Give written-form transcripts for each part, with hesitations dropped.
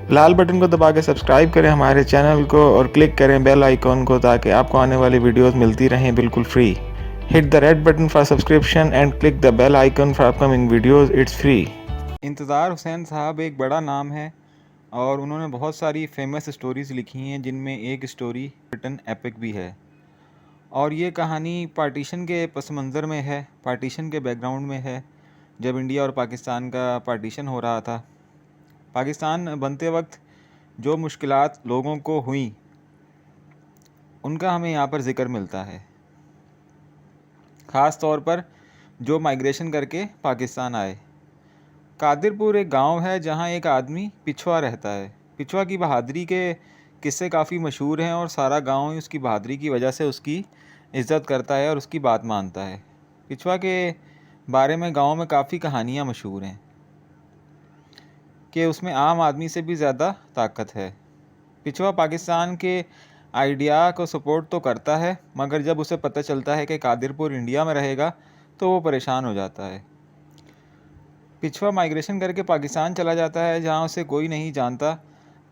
लाल button को दबा के सब्सक्राइब करें हमारे चैनल को और क्लिक करें बेल आइकॉन को ताकि आपको आने वाली वीडियोस मिलती रहें बिल्कुल free. Hit the red button for subscription and click the bell icon for upcoming videos, it's free. Intizar Husain साहब एक बड़ा नाम है और उन्होंने बहुत सारी फेमस स्टोरीज़ लिखी हैं, जिनमें एक स्टोरी रिटन एपिक भी है। और ये कहानी पार्टीशन के पस मंज़र में है, पार्टीशन के बैकग्राउंड में है, जब इंडिया और पाकिस्तान का पार्टीशन हो रहा था। पाकिस्तान बनते वक्त जो मुश्किलात लोगों को हुई उनका हमें यहाँ पर ज़िक्र मिलता है। ख़ास तौर पर जो माइग्रेशन करके पाकिस्तान आए। कादिरपुर एक गांव है जहाँ एक आदमी पिछवा रहता है। पिछवा की बहादुरी के किस्से काफ़ी मशहूर हैं और सारा गांव ही उसकी बहादुरी की वजह से उसकी इज़्ज़त करता है और उसकी बात मानता है। पिछवा के बारे में गांव में काफ़ी कहानियाँ मशहूर हैं कि उसमें आम आदमी से भी ज़्यादा ताकत है। पिछवा पाकिस्तान के आइडिया को सपोर्ट तो करता है, मगर जब उसे पता चलता है कि कादिरपुर इंडिया में रहेगा तो वो परेशान हो जाता है। पिछवा माइग्रेशन करके पाकिस्तान चला जाता है जहाँ उसे कोई नहीं जानता।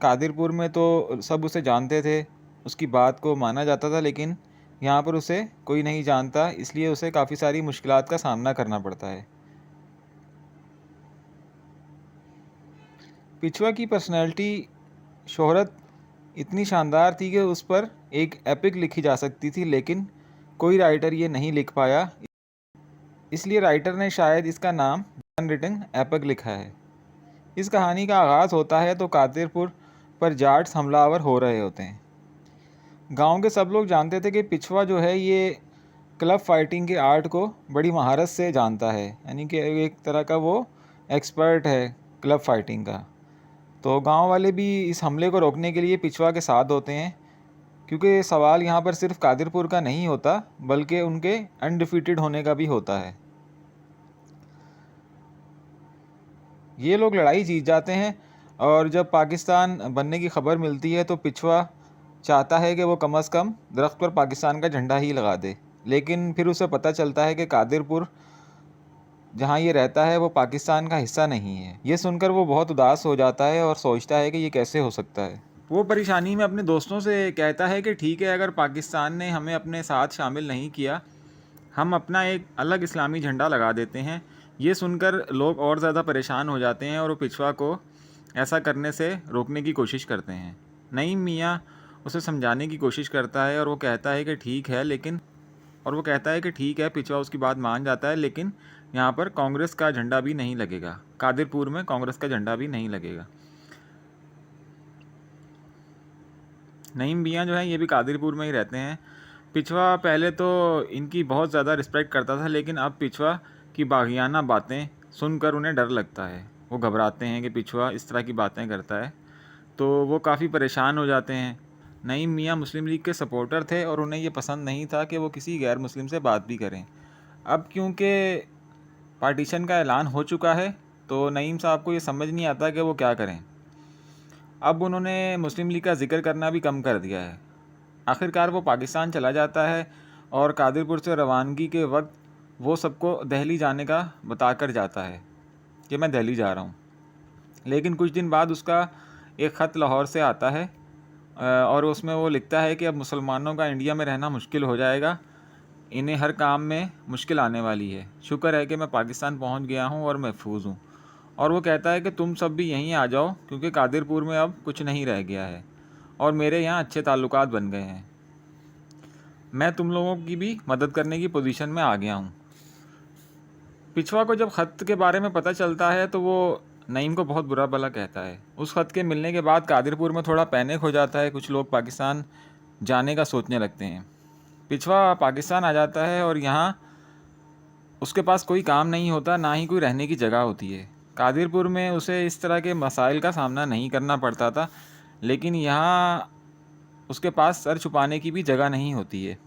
कादिरपुर में तो सब उसे जानते थे, उसकी बात को माना जाता था, लेकिन यहाँ पर उसे कोई नहीं जानता, इसलिए उसे काफ़ी सारी मुश्किलात का सामना करना पड़ता है। पिछवा की पर्सनैलिटी, शोहरत इतनी शानदार थी कि उस पर एक एपिक लिखी जा सकती थी, लेकिन कोई राइटर ये नहीं लिख पाया, इसलिए राइटर ने शायद इसका नाम अनरिटन एपिक लिखा है। इस कहानी का आगाज़ होता है तो कादिरपुर पर जाट्स हमलावर हो रहे होते हैं। गांव के सब लोग जानते थे कि पिछवा जो है ये क्लब फाइटिंग के आर्ट को बड़ी महारत से जानता है, यानी कि एक तरह का वो एक्सपर्ट है क्लब फाइटिंग का। तो गांव वाले भी इस हमले को रोकने के लिए पिछवा के साथ होते हैं, क्योंकि सवाल यहाँ पर सिर्फ कादिरपुर का नहीं होता बल्कि उनके अनडिफीटेड होने का भी होता है। ये लोग लड़ाई जीत जाते हैं और जब पाकिस्तान बनने की खबर मिलती है तो पिछवा चाहता है कि वो कम से कम दरख्त पर पाकिस्तान का झंडा ही लगा दे, लेकिन फिर उसे पता चलता है कि कादिरपुर जहाँ ये रहता है वो पाकिस्तान का हिस्सा नहीं है। ये सुनकर वो बहुत उदास हो जाता है और सोचता है कि ये कैसे हो सकता है। वो परेशानी में अपने दोस्तों से कहता है कि ठीक है, अगर पाकिस्तान ने हमें अपने साथ शामिल नहीं किया, हम अपना एक अलग इस्लामी झंडा लगा देते हैं। ये सुनकर लोग और ज़्यादा परेशान हो जाते हैं और वो पिछवा को ऐसा करने से रोकने की कोशिश करते हैं। नईम मियाँ उसे समझाने की कोशिश करता है और वो कहता है कि ठीक है, पिछवा उसकी बात मान जाता है, लेकिन यहाँ पर कांग्रेस का झंडा भी नहीं लगेगा, कादिरपुर में कांग्रेस का झंडा भी नहीं लगेगा। नईम मियाँ जो है ये भी कादिरपुर में ही रहते हैं। पिछवा पहले तो इनकी बहुत ज़्यादा रिस्पेक्ट करता था, लेकिन अब पिछवा की बागियाना बातें सुनकर उन्हें डर लगता है। वो घबराते हैं कि पिछवा इस तरह की बातें करता है, तो वो काफ़ी परेशान हो जाते हैं। नईम मियाँ मुस्लिम लीग के सपोर्टर थे और उन्हें ये पसंद नहीं था कि वो किसी गैर मुस्लिम से बात भी करें। अब क्योंकि पार्टीशन का ऐलान हो चुका है तो नईम साहब को ये समझ नहीं आता कि वो क्या करें। अब उन्होंने मुस्लिम लीग का जिक्र करना भी कम कर दिया है। आखिरकार वो पाकिस्तान चला जाता है और कादिरपुर से रवानगी के वक्त वो सबको दिल्ली जाने का बताकर जाता है कि मैं दिल्ली जा रहा हूँ। लेकिन कुछ दिन बाद उसका एक ख़त लाहौर से आता है और उसमें वो लिखता है कि अब मुसलमानों का इंडिया में रहना मुश्किल हो जाएगा, इन्हें हर काम में मुश्किल आने वाली है। शुक्र है कि मैं पाकिस्तान पहुँच गया हूँ और महफूज हूँ। और वो कहता है कि तुम सब भी यहीं आ जाओ, क्योंकि कादिरपुर में अब कुछ नहीं रह गया है और मेरे यहाँ अच्छे ताल्लुकात बन गए हैं। मैं तुम लोगों की भी मदद करने की पोजीशन में आ गया हूँ। पिछवा को जब ख़त के बारे में पता चलता है तो वो नईम को बहुत बुरा भला कहता है। उस ख़त के मिलने के बाद कादिरपुर में थोड़ा पैनिक हो जाता है, कुछ लोग पाकिस्तान जाने का सोचने लगते हैं। पिछवा पाकिस्तान आ जाता है और यहाँ उसके पास कोई काम नहीं होता, ना ही कोई रहने की जगह होती है। कादिरपुर में उसे इस तरह के मसाइल का सामना नहीं करना पड़ता था, लेकिन यहाँ उसके पास सर छुपाने की भी जगह नहीं होती है।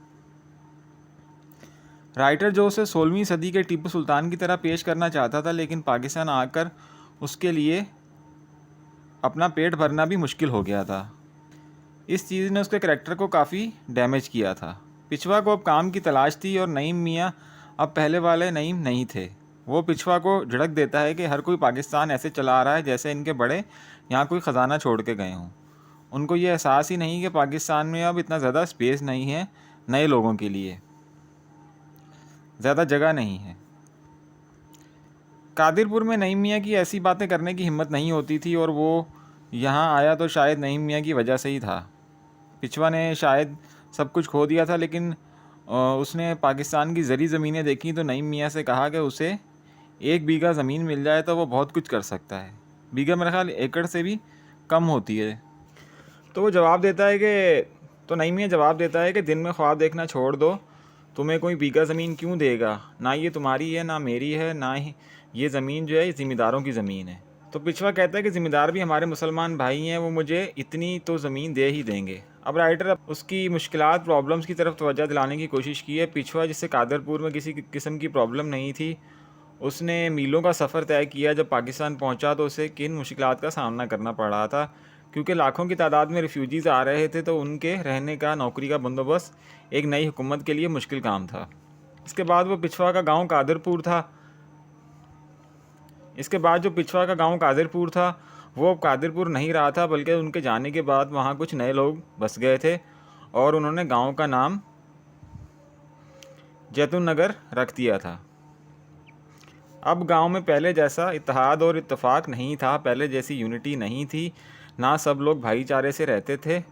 राइटर जो उसे 16वीं सदी के टीपू सुल्तान की तरह पेश करना चाहता था, लेकिन पाकिस्तान आकर उसके लिए अपना पेट भरना भी मुश्किल हो गया था। इस चीज़ ने उसके करैक्टर को काफ़ी डैमेज किया था। पिछवा को अब काम की तलाश थी और नईम मियाँ अब पहले वाले नईम नहीं थे। वो पिछवा को झिड़क देता है कि हर कोई पाकिस्तान ऐसे चला आ रहा है जैसे इनके बड़े यहाँ कोई ख़जाना छोड़ के गए हों। उनको ये एहसास ही नहीं कि पाकिस्तान में अब इतना ज़्यादा स्पेस नहीं है नए लोगों के लिए, ज़्यादा जगह नहीं है। कादिरपुर में नईम मियाँ की ऐसी बातें करने की हिम्मत नहीं होती थी, और वो यहाँ आया तो शायद नईम मियाँ की वजह से ही था। पिछवा ने शायद सब कुछ खो दिया था, लेकिन उसने पाकिस्तान की ज़री ज़मीनें देखी तो नईम मियाँ से कहा कि उसे 1 बीघा ज़मीन मिल जाए तो वो बहुत कुछ कर सकता है। बीघा मेरा ख्याल एकड़ से भी कम होती है। तो वो जवाब देता है कि नईम मियाँ जवाब देता है कि दिन में ख्वाब देखना छोड़ दो, तुम्हें कोई बीघा ज़मीन क्यों देगा, ना ये तुम्हारी है ना मेरी है, ना ही ये ज़मीन जो है ज़िम्मेदारों की ज़मीन है। तो पिछवा कहता है कि ज़िम्मेदार भी हमारे मुसलमान भाई हैं, वो मुझे इतनी तो ज़मीन दे ही देंगे। अब राइटर उसकी मुश्किलात प्रॉब्लम्स की तरफ तवज्जो दिलाने की कोशिश की है। पिछवा, जिससे कादरपुर में किसी किस्म की प्रॉब्लम नहीं थी, उसने मीलों का सफ़र तय किया। जब पाकिस्तान पहुंचा तो उसे किन मुश्किलात का सामना करना पड़ रहा था, क्योंकि लाखों की तादाद में रिफ्यूजीज़ आ रहे थे, तो उनके रहने का, नौकरी का बंदोबस्त एक नई हुकूमत के लिए मुश्किल काम था। इसके बाद जो पिछवा का गांव कादिरपुर था, वो अब कादिरपुर नहीं रहा था, बल्कि उनके जाने के बाद वहाँ कुछ नए लोग बस गए थे और उन्होंने गांव का नाम जैतून नगर रख दिया था। अब गांव में पहले जैसा इत्तेहाद और इत्तेफाक नहीं था, पहले जैसी यूनिटी नहीं थी, ना सब लोग भाईचारे से रहते थे।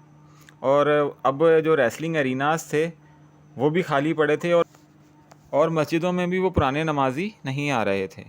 और अब जो रेसलिंग एरिनास थे वो भी खाली पड़े थे, और मस्जिदों में भी वो पुराने नमाजी नहीं आ रहे थे।